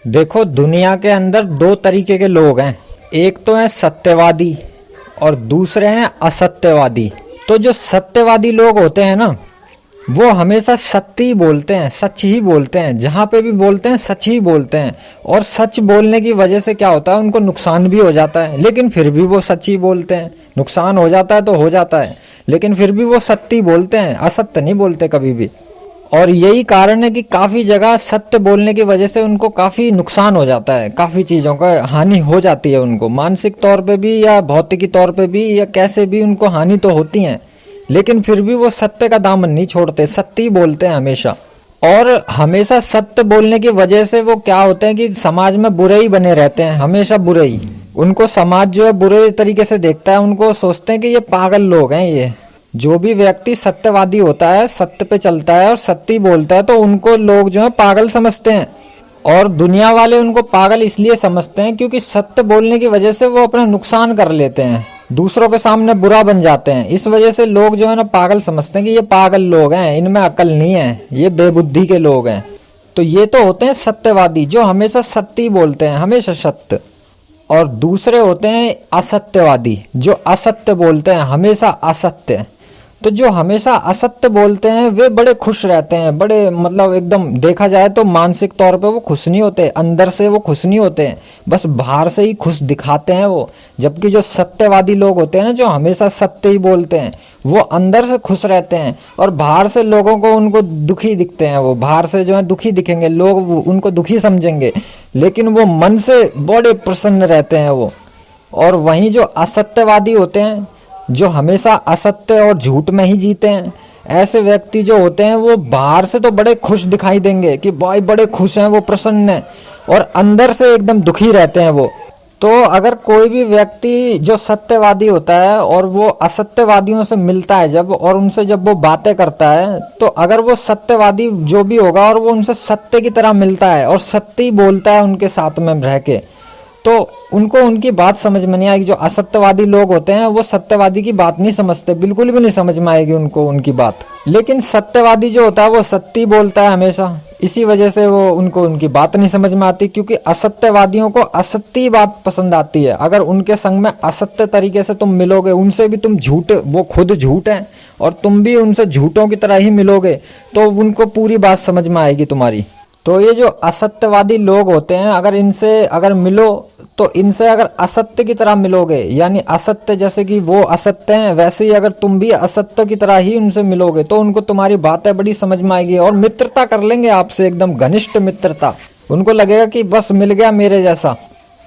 देखो, दुनिया के अंदर दो तरीके के लोग हैं। एक तो है सत्यवादी और दूसरे हैं असत्यवादी। तो जो सत्यवादी लोग होते हैं ना, वो हमेशा सत्य ही बोलते हैं, सच ही बोलते हैं। जहाँ पे भी बोलते हैं सच ही बोलते हैं। और सच बोलने की वजह से क्या होता है, उनको नुकसान भी हो जाता है, लेकिन फिर भी वो सच ही बोलते हैं। नुकसान हो जाता है तो हो जाता है, लेकिन फिर भी वो सत्य ही बोलते हैं, असत्य नहीं बोलते कभी भी। और यही कारण है कि काफी जगह सत्य बोलने की वजह से उनको काफी नुकसान हो जाता है, काफी चीजों का हानि हो जाती है उनको, मानसिक तौर पे भी या भौतिकी तौर पे भी, या कैसे भी उनको हानि तो होती है। लेकिन फिर भी वो सत्य का दामन नहीं छोड़ते, सत्य ही बोलते हैं हमेशा। और हमेशा सत्य बोलने की वजह से वो क्या होते हैं कि समाज में बुरे ही बने रहते हैं, हमेशा बुरे ही। उनको समाज जो है बुरे तरीके से देखता है, उनको सोचते हैं कि ये पागल लोग हैं। ये जो भी व्यक्ति सत्यवादी होता है, सत्य पे चलता है और सत्य ही बोलता है, तो उनको लोग जो है पागल समझते हैं। और दुनिया वाले उनको पागल इसलिए समझते हैं क्योंकि सत्य बोलने की वजह से वो अपना नुकसान कर लेते हैं, दूसरों के सामने बुरा बन जाते हैं। इस वजह से लोग जो है ना पागल समझते हैं कि ये पागल लोग हैं, इनमें अकल नहीं है, ये बेबुद्धि के लोग हैं। तो ये तो होते हैं सत्यवादी, जो हमेशा सत्य ही बोलते हैं, हमेशा सत्य। और दूसरे होते हैं असत्यवादी, जो असत्य बोलते हैं, हमेशा असत्य। तो जो हमेशा असत्य बोलते हैं वे बड़े खुश रहते हैं, बड़े मतलब एकदम देखा जाए तो मानसिक तौर पे वो खुश नहीं होते, अंदर से वो खुश नहीं होते हैं, बस बाहर से ही खुश दिखाते हैं वो। जबकि जो सत्यवादी लोग होते हैं ना, जो हमेशा सत्य ही बोलते हैं, वो अंदर से खुश रहते हैं और बाहर से लोगों को उनको दुखी दिखते हैं। वो बाहर से जो है दुखी दिखेंगे, लोग उनको दुखी समझेंगे, लेकिन वो मन से बड़े प्रसन्न रहते हैं वो। और वहीं जो असत्यवादी होते हैं, जो हमेशा असत्य और झूठ में ही जीते हैं, ऐसे व्यक्ति जो होते हैं वो बाहर से तो बड़े खुश दिखाई देंगे कि भाई बड़े खुश हैं, वो प्रसन्न हैं, और अंदर से एकदम दुखी रहते हैं वो। तो अगर कोई भी व्यक्ति जो सत्यवादी होता है और वो असत्यवादियों से मिलता है जब, और उनसे जब वो बातें करता है, तो अगर वो सत्यवादी जो भी होगा और वो उनसे सत्य की तरह मिलता है और सत्य ही बोलता है उनके साथ में रह के, तो उनको उनकी बात समझ में नहीं आएगी। जो असत्यवादी लोग होते हैं वो सत्यवादी की बात नहीं समझते, बिल्कुल भी नहीं समझ में आएगी उनको उनकी बात। लेकिन सत्यवादी जो होता है वो सत्य ही बोलता है हमेशा, इसी वजह से वो उनको उनकी बात नहीं समझ में आती, क्योंकि असत्यवादियों को असत्य बात पसंद आती है। अगर उनके संग में असत्य तरीके से तुम मिलोगे, उनसे भी तुम झूठ, वो खुद झूठ है और तुम भी उनसे झूठों की तरह ही मिलोगे, तो उनको पूरी बात समझ में आएगी तुम्हारी। तो ये जो असत्यवादी लोग होते हैं, अगर इनसे अगर मिलो तो इनसे अगर असत्य की तरह मिलोगे, यानी असत्य जैसे कि वो असत्य हैं, वैसे ही अगर तुम भी असत्य की तरह ही उनसे मिलोगे, तो उनको तुम्हारी बातें बड़ी समझ में आएगी और मित्रता कर लेंगे आपसे, एकदम घनिष्ठ मित्रता। उनको लगेगा कि बस मिल गया मेरे जैसा।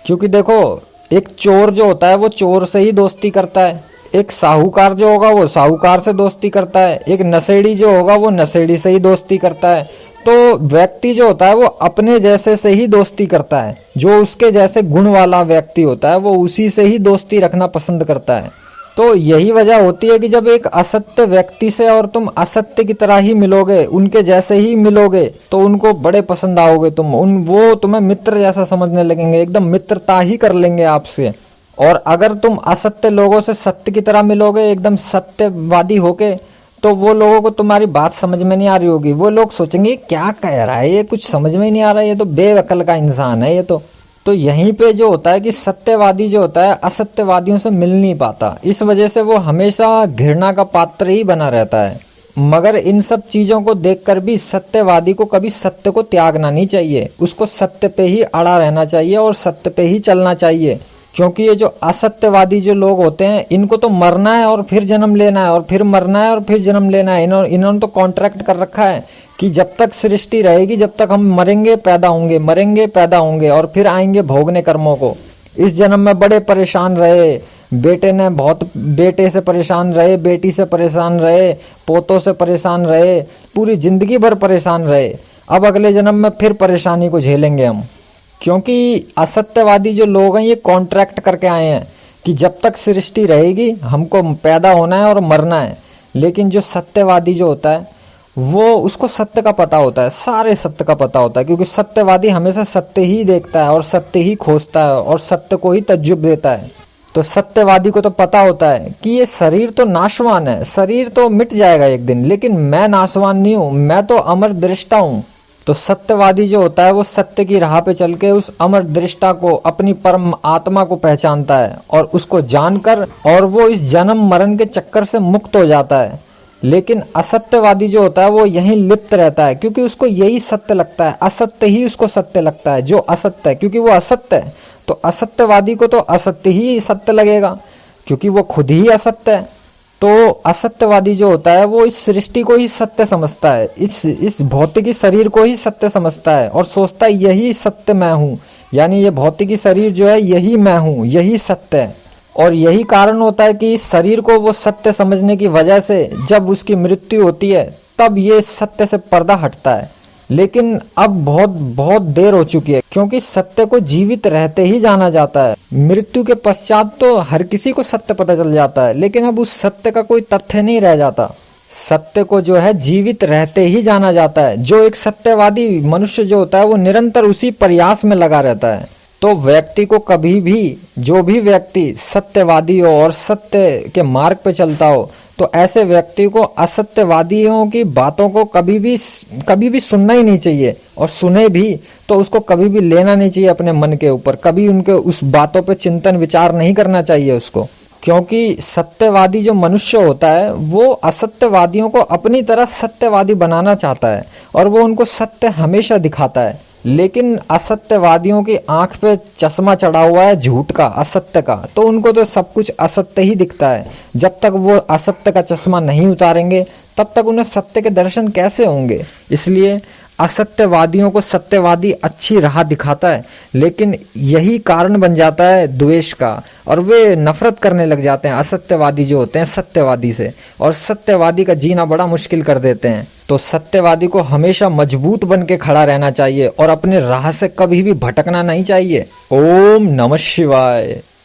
क्योंकि देखो, एक चोर जो होता है वो चोर से ही दोस्ती करता है, एक साहूकार जो होगा वो साहूकार से दोस्ती करता है, एक नशेड़ी जो होगा वो नशेड़ी से ही दोस्ती करता है। तो व्यक्ति जो होता है वो अपने जैसे से ही दोस्ती करता है, जो उसके जैसे गुण वाला व्यक्ति होता है वो उसी से ही दोस्ती रखना पसंद करता है। तो यही वजह होती है कि जब एक असत्य व्यक्ति से और तुम असत्य की तरह ही मिलोगे, उनके जैसे ही मिलोगे, तो उनको बड़े पसंद आओगे तुम, वो तुम्हें मित्र जैसा समझने लगेंगे, एकदम मित्रता ही कर लेंगे आपसे। और अगर तुम असत्य लोगों से सत्य की तरह मिलोगे, एकदम सत्यवादी होके, तो वो लोगों को तुम्हारी बात समझ में नहीं आ रही होगी। वो लोग सोचेंगे क्या कह रहा है ये, कुछ समझ में ही नहीं आ रहा है, ये तो बेअकल का इंसान है ये तो यहीं पे जो होता है कि सत्यवादी जो होता है असत्यवादियों से मिल नहीं पाता, इस वजह से वो हमेशा घृणा का पात्र ही बना रहता है। मगर इन सब चीजों को देखकर भी सत्यवादी को कभी सत्य को त्यागना नहीं चाहिए, उसको सत्य पे ही अड़ा रहना चाहिए और सत्य पे ही चलना चाहिए। क्योंकि ये जो असत्यवादी जो लोग होते हैं, इनको तो मरना है और फिर जन्म लेना है, और फिर मरना है और फिर जन्म लेना है। इन्होंने तो कॉन्ट्रैक्ट कर रखा है कि जब तक सृष्टि रहेगी, जब तक हम मरेंगे पैदा होंगे, मरेंगे पैदा होंगे और फिर आएंगे भोगने कर्मों को। इस जन्म में बड़े परेशान रहे, बेटे ने बहुत, बेटे से परेशान रहे, बेटी से परेशान रहे, पोतों से परेशान रहे, पूरी जिंदगी भर परेशान रहे। अब अगले जन्म में फिर परेशानी को झेलेंगे हम। क्योंकि असत्यवादी जो लोग हैं ये कॉन्ट्रैक्ट करके आए हैं कि जब तक सृष्टि रहेगी हमको पैदा होना है और मरना है। लेकिन जो सत्यवादी जो होता है वो, उसको सत्य का पता होता है, सारे सत्य का पता होता है, क्योंकि सत्यवादी हमेशा सत्य ही देखता है और सत्य ही खोजता है और सत्य को ही तज्जुब देता है। तो सत्यवादी को तो पता होता है कि ये शरीर तो नाशवान है, शरीर तो मिट जाएगा एक दिन, लेकिन मैं नाशवान नहीं हूँ, मैं तो अमर दृष्टा हूँ। तो सत्यवादी जो होता है वो सत्य की राह पे चल के उस अमर दृष्टा को, अपनी परम आत्मा को पहचानता है और उसको जानकर और वो इस जन्म मरण के चक्कर से मुक्त हो जाता है। लेकिन असत्यवादी जो होता है वो यहीं लिप्त रहता है, क्योंकि उसको यही सत्य लगता है, असत्य ही उसको सत्य लगता है, जो असत्य है, क्योंकि वो असत्य है। तो असत्यवादी को तो असत्य ही सत्य लगेगा, क्योंकि वो खुद ही असत्य है। तो असत्यवादी जो होता है वो इस सृष्टि को ही सत्य समझता है, इस भौतिकी शरीर को ही सत्य समझता है और सोचता है यही सत्य मैं हूँ, यानी ये भौतिकी शरीर जो है यही मैं हूँ, यही सत्य है। और यही कारण होता है कि इस शरीर को वो सत्य समझने की वजह से जब उसकी मृत्यु होती है तब ये सत्य से पर्दा हटता है। लेकिन अब बहुत बहुत देर हो चुकी है, क्योंकि सत्य को जीवित रहते ही जाना जाता है। मृत्यु के पश्चात तो हर किसी को सत्य पता चल जाता है, लेकिन अब उस सत्य का कोई तथ्य नहीं रह जाता। सत्य को जो है जीवित रहते ही जाना जाता है। जो एक सत्यवादी मनुष्य जो होता है वो निरंतर उसी प्रयास में लगा रहता है। तो व्यक्ति को कभी भी, जो भी व्यक्ति सत्यवादी हो और सत्य के मार्ग पे चलता हो, तो ऐसे व्यक्ति को असत्यवादियों की बातों को कभी भी सुनना ही नहीं चाहिए, और सुने भी तो उसको कभी भी लेना नहीं चाहिए अपने मन के ऊपर, कभी उनके उस बातों पे चिंतन विचार नहीं करना चाहिए उसको। क्योंकि सत्यवादी जो मनुष्य होता है वो असत्यवादियों को अपनी तरह सत्यवादी बनाना चाहता है और वो उनको सत्य हमेशा दिखाता है। लेकिन असत्यवादियों की आंख पे चश्मा चढ़ा हुआ है झूठ का, असत्य का, तो उनको तो सब कुछ असत्य ही दिखता है। जब तक वो असत्य का चश्मा नहीं उतारेंगे तब तक उन्हें सत्य के दर्शन कैसे होंगे। इसलिए असत्यवादियों को सत्यवादी अच्छी राह दिखाता है, लेकिन यही कारण बन जाता है द्वेष का, और वे नफरत करने लग जाते हैं असत्यवादी जो होते हैं सत्यवादी से, और सत्यवादी का जीना बड़ा मुश्किल कर देते हैं। तो सत्यवादी को हमेशा मजबूत बन के खड़ा रहना चाहिए और अपने राह से कभी भी भटकना नहीं चाहिए। ओम नमः शिवाय।